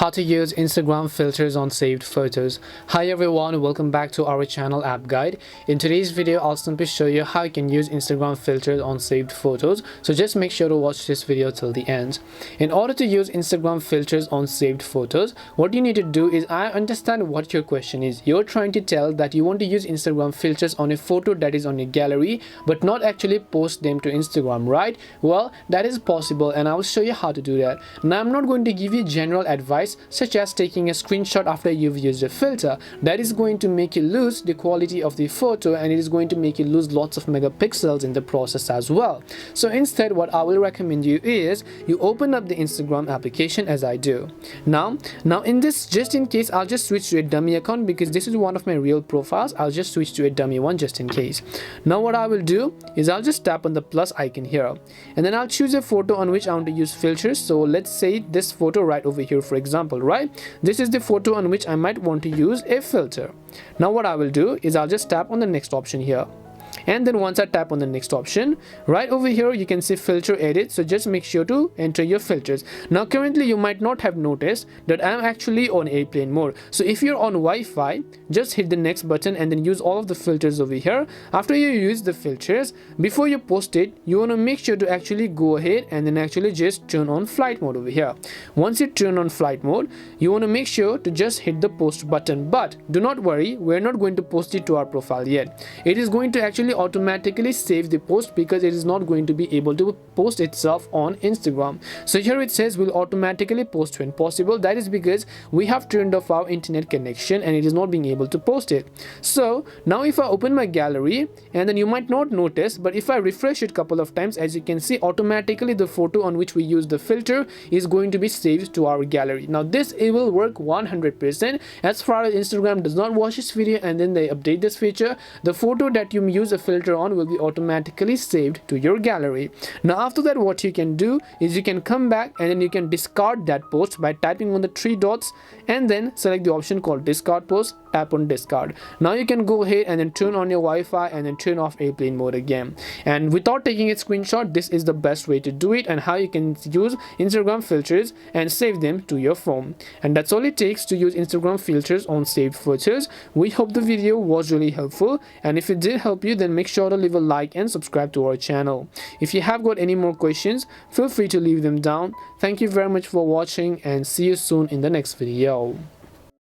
How to use Instagram filters on saved photos. Hi everyone, welcome back to our channel App Guide. In today's video, I'll simply show you how you can use Instagram filters on saved photos. So just make sure to watch this video till the end. In order to use Instagram filters on saved photos, what you need to do is, I understand what your question is. You're trying to tell that you want to use Instagram filters on a photo that is on your gallery, but not actually post them to Instagram, right? Well, that is possible and I will show you how to do that. Now, I'm not going to give you general advice such as taking a screenshot after you've used a filter. That is going to make you lose the quality of the photo and it is going to make you lose lots of megapixels in the process as well. So instead, what I will recommend you is you open up the Instagram application as I do. Now in this, just in case, I'll just switch to a dummy account because this is one of my real profiles. I'll just switch to a dummy one just in case. Now what I will do is I'll just tap on the plus icon here and then I'll choose a photo on which I want to use filters. So let's say this photo right over here, for example, right? This is the photo on which I might want to use a filter. Now what I will do is I'll just tap on the next option here. And then once I tap on the next option, right over here you can see filter edit. So just make sure to enter your filters. Now currently you might not have noticed that I'm actually on airplane mode. So if you're on Wi-Fi, just hit the next button and then use all of the filters over here. After you use the filters, before you post it, you want to make sure to actually go ahead and then actually just turn on flight mode over here. Once you turn on flight mode, you want to make sure to just hit the post button. But do not worry, we're not going to post it to our profile yet. It is going to actually automatically save the post because it is not going to be able to post itself on Instagram. So here it says will automatically post when possible. That is because we have turned off our internet connection and it is not being able to post it. So now if I open my gallery, and then you might not notice, but if I refresh it a couple of times, as you can see, automatically the photo on which we use the filter is going to be saved to our gallery. Now this, it will work 100%. As far as Instagram does not watch this video and then they update this feature, the photo that you use a filter on will be automatically saved to your gallery. Now after that, what you can do is you can come back and then you can discard that post by tapping on the three dots and then select the option called discard post. Tap on discard. Now you can go ahead and then turn on your Wi-Fi and then turn off airplane mode again. And without taking a screenshot, this is the best way to do it and how you can use Instagram filters and save them to your phone. And that's all it takes to use Instagram filters on saved photos. We hope the video was really helpful, and if it did help you, then make sure to leave a like and subscribe to our channel. If you have got any more questions, feel free to leave them down. Thank you very much for watching and see you soon in the next video.